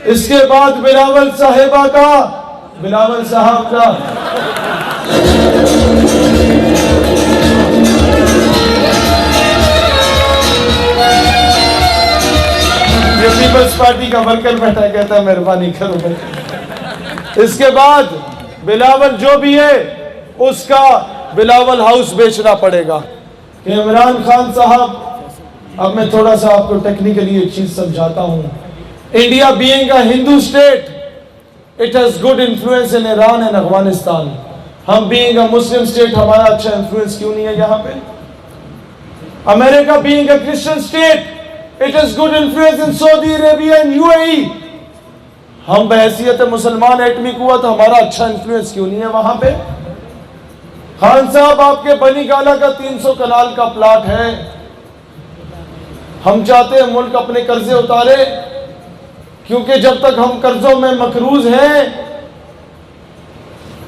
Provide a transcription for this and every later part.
इसके बाद बिलावल साहब का पीपल्स पार्टी का वर्कर बैठा कहता है मेहरबानी करो भाई। इसके बाद बिलावल जो भी है उसका बिलावल हाउस बेचना पड़ेगा। इमरान खान साहब, अब मैं थोड़ा सा आपको टेक्निकली एक चीज समझाता हूं। India being a Hindu state, it has good influence in Iran and Afghanistan. हम बीइंग अ मुस्लिम स्टेट, हमारा अच्छा इन्फ्लुएंस क्यों नहीं है यहाँ पे? America being a Christian state, it has good influence in Saudi Arabia and UAE. हम बहैसियत मुसलमान एटमी कुव्वत, हमारा अच्छा इन्फ्लुएंस क्यों नहीं है वहां पे? खान साहब, आपके बनी गाला का 300 कनाल का प्लाट है। हम चाहते हैं मुल्क अपने कर्जे उतारे, क्योंकि जब तक हम कर्जों में मकरूज हैं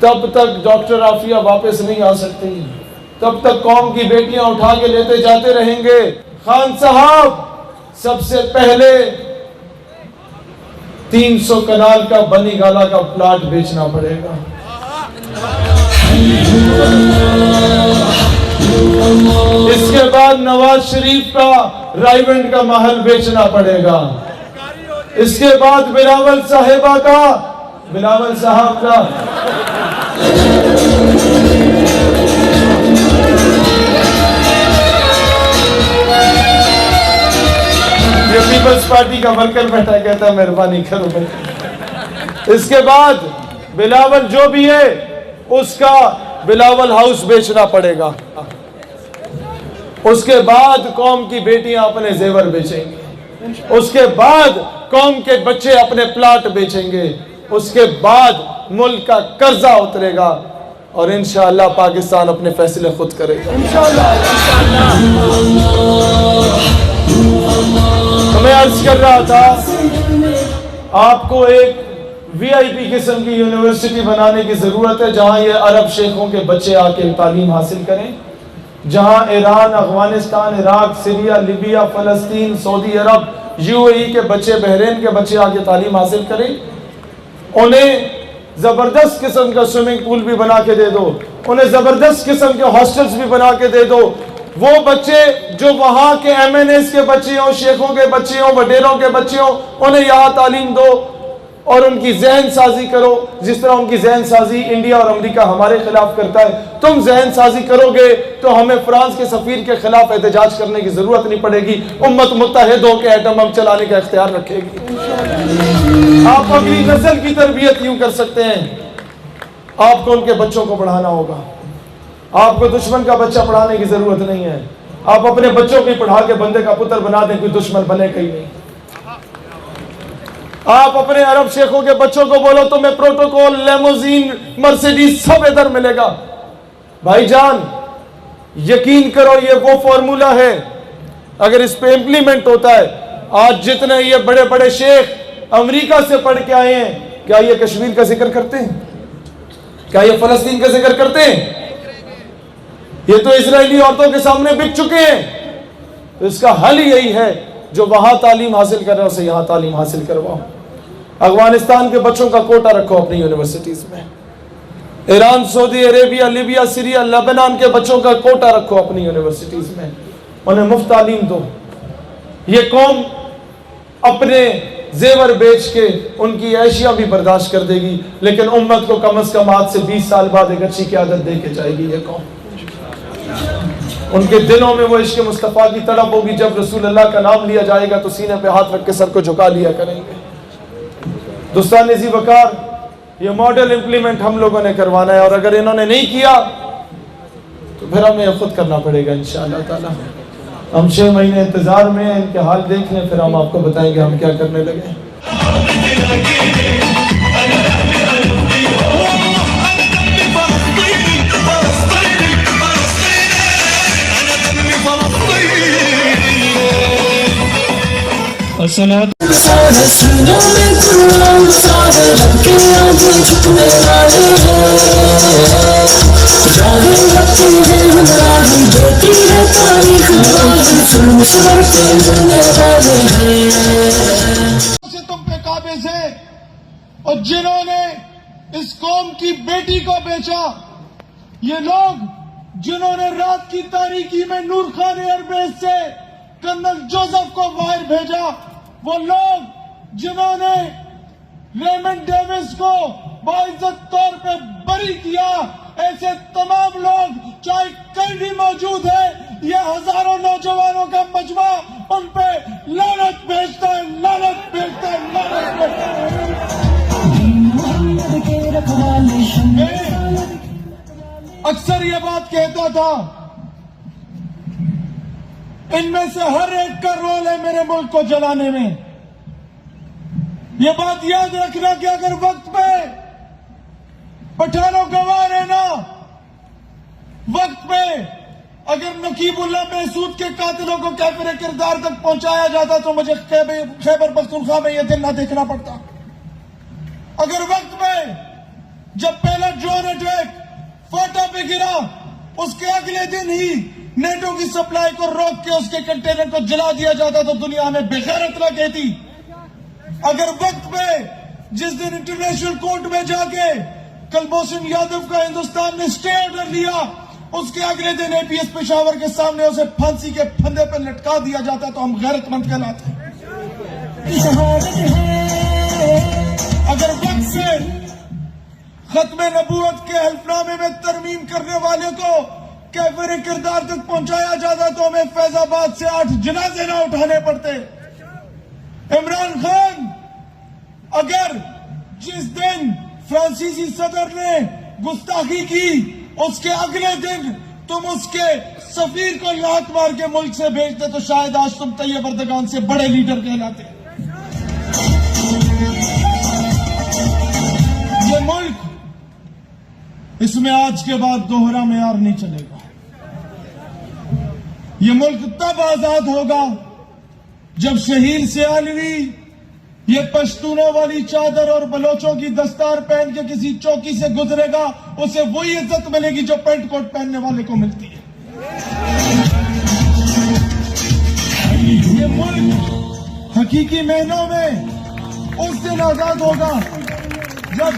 तब तक डॉक्टर आफिया वापस नहीं आ सकती, तब तक कौम की बेटियां उठा के लेते जाते रहेंगे। खान साहब, सबसे पहले 300 कनाल का बनी गाला का प्लाट बेचना पड़ेगा। इसके बाद नवाज शरीफ का रायवंड का महल बेचना पड़ेगा। इसके बाद बिलावल साहब का पीपल्स पार्टी का वर्कर बैठा कहता है मेहरबानी करो भाई। इसके बाद बिलावल जो भी है उसका बिलावल हाउस बेचना पड़ेगा। उसके बाद कौम की बेटियां अपने जेवर बेचेंगी। उसके बाद कौम के बच्चे अपने प्लाट बेचेंगे। उसके बाद मुल्क का कर्जा उतरेगा और इंशाअल्लाह पाकिस्तान अपने फैसले खुद करेगा। तो मैं अर्ज कर रहा था, आपको एक वीआईपी किस्म की यूनिवर्सिटी बनाने की जरूरत है, जहां ये अरब शेखों के बच्चे आके तालीम हासिल करें, जहां Iran, Afghanistan, Iraq, Syria, Libya, फलस्तीन, सऊदी अरब, यूएई के बच्चे, बहरीन के बच्चे आके तालीम हासिल करें। उन्हें जबरदस्त किस्म का स्विमिंग पूल भी बना के दे दो, उन्हें जबरदस्त किस्म के हॉस्टल्स भी बना के दे दो। वो बच्चे जो वहां के एमएनएस के बच्चे हों, शेखों के बच्चे हों, वडेरों के बच्चे हों, उन्हें यहाँ तालीम दो और उनकी जहन साजी करो। जिस तरह उनकी जहन साजी इंडिया और अमेरिका हमारे खिलाफ करता है, तुम जहन साजी करोगे तो हमें फ्रांस के सफीर के खिलाफ एहतजाज करने की जरूरत नहीं पड़ेगी। उम्मत मुत्तहिद होकर एटम बम चलाने का इख्तियार रखेगी। आप अगली नस्ल की तरबियत यूं कर सकते हैं। आपको उनके बच्चों को पढ़ाना होगा। आपको दुश्मन का बच्चा पढ़ाने की जरूरत नहीं है। आप अपने बच्चों को पढ़ा के बंदे का पुत्र बना दें, कोई दुश्मन बने कहीं नहीं। आप अपने अरब शेखों के बच्चों को बोलो तुम्हें प्रोटोकॉल, लेमोजीन, मर्सिडीज सब इधर मिलेगा। भाईजान, यकीन करो ये वो फॉर्मूला है, अगर इस पे इंप्लीमेंट होता है। आज जितने ये बड़े बड़े शेख अमेरिका से पढ़ के आए हैं, क्या ये कश्मीर का जिक्र करते हैं? क्या ये फलस्तीन का जिक्र करते हैं? ये तो इजरायली औरतों के सामने बिक चुके हैं। तो इसका हल यही है, जो वहां तालीम हासिल कर रहे हो उसे यहां तालीम हासिल करवाओ। अफगानिस्तान के बच्चों का कोटा रखो अपनी यूनिवर्सिटीज में। Iran, Saudi Arabia, Libya, Syria, Lebanon के बच्चों का कोटा रखो अपनी यूनिवर्सिटीज में, उन्हें मुफ्त तालीम दो। ये कौम अपने जेवर बेच के उनकी ऐशिया भी बर्दाश्त कर देगी, लेकिन उम्मत को कम से कम आज से 20 साल बाद एक अच्छी क़यादत दे के जाएगी ये कौम। उनके दिलों में वो इश्क मुस्तफ़ा की तड़प होगी। जब रसूलुल्लाह का नाम लिया जाएगा तो सीने पे हाथ रख के सर को झुका लिया करेंगे। दोस्तान ज़ी वकार, ये मॉडल इंप्लीमेंट हम लोगों ने करवाना है, और अगर इन्होंने नहीं किया तो फिर हमें खुद करना पड़ेगा इंशाअल्लाह ताला। हम 6 महीने इंतजार में हैं, इनके हाल देख लें, फिर हम आपको बताएंगे हम क्या करने लगे। तुम पे काबे से इस कौम की बेटी को बेचा। ये लोग जिन्होंने रात की तारीकी में नूर खान एयरबेस से कर्नल जोसेफ को बाहर भेजा, वो लोग जिन्होंने रेमंड डेविस को बाइज्जत तौर पे बरी किया, ऐसे तमाम लोग चाहे कहीं भी मौजूद है, ये हजारों नौजवानों का मजमा उन पे लानत भेजता है, लानत भेजता है, लानत भेजता है। अक्सर ये बात कहता था, इनमें से हर एक का रोल है मेरे मुल्क को जलाने में। ये बात याद रखना कि अगर वक्त पे पठानों गवाह रहना, वक्त पे अगर नकीबुल्लाह महसूद के कातिलों को कैफिर किरदार तक पहुंचाया जाता तो मुझे खैबर पख्तूनख्वा में यह दिन ना देखना पड़ता। अगर वक्त पे जब पहला ड्रोन अटैक फोटा पे गिरा, उसके अगले दिन ही नेटो की सप्लाई को रोक के उसके कंटेनर को जला दिया जाता तो दुनिया में बेगैरत न कहती। अगर वक्त पे जिस दिन इंटरनेशनल कोर्ट में जाके कुलभूषण यादव का हिंदुस्तान ने स्टे ऑर्डर लिया, उसके अगले दिन एपीएस पेशावर के सामने उसे फांसी के फंदे पर लटका दिया जाता तो हम गैरतमंद कहलाते। अगर वक्त से खत्मे नबूवत के हल्फनामे में तरमीम करने वाले को कैफिर किरदार तक पहुंचाया जाता तो हमें फैजाबाद से 8 जनाजे ना उठाने पड़ते। इमरान खान, अगर जिस दिन फ्रांसीसी सदर ने गुस्ताखी की, उसके अगले दिन तुम उसके सफीर को लात मार के मुल्क से भेजते तो शायद आज तुम तैयब अर्दगान से बड़े लीडर कहलाते। ये मुल्क, इसमें आज के बाद दोहरा मेयार नहीं चलेगा। ये मुल्क तब आजाद होगा जब शहीद सियालवी ये पश्तूनों वाली चादर और बलोचों की दस्तार पहन के किसी चौकी से गुजरेगा, उसे वही इज्जत मिलेगी जो पेंट कोट पहनने वाले को मिलती है। ये मुल्क हकीकी महीनों में उस दिन आजाद होगा जब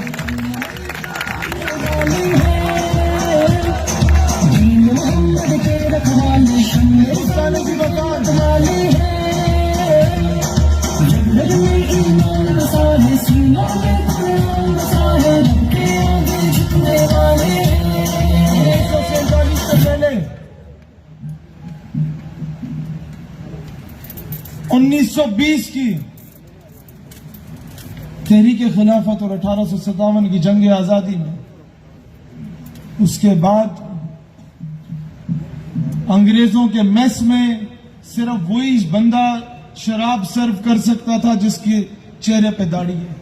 पहले 1920 की तहरीक खिलाफत और 1857 की जंग आजादी में, उसके बाद अंग्रेजों के मेस में सिर्फ वही बंदा शराब सर्व कर सकता था जिसके चेहरे पे दाढ़ी है।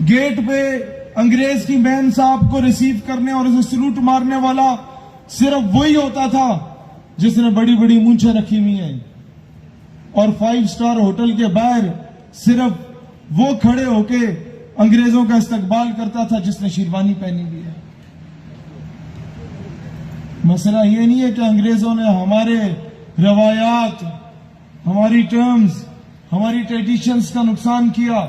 गेट पे अंग्रेज की मैन साहब को रिसीव करने और उसे सलूट मारने वाला सिर्फ वही होता था जिसने बड़ी बड़ी मूंछें रखी हुई हैं। और 5 स्टार होटल के बाहर सिर्फ वो खड़े होके अंग्रेजों का इस्तकबाल करता था जिसने शेरवानी पहनी हुई है। मसला ये नहीं है कि अंग्रेजों ने हमारे रवायात, हमारी टर्म्स, हमारी ट्रेडिशंस का नुकसान किया।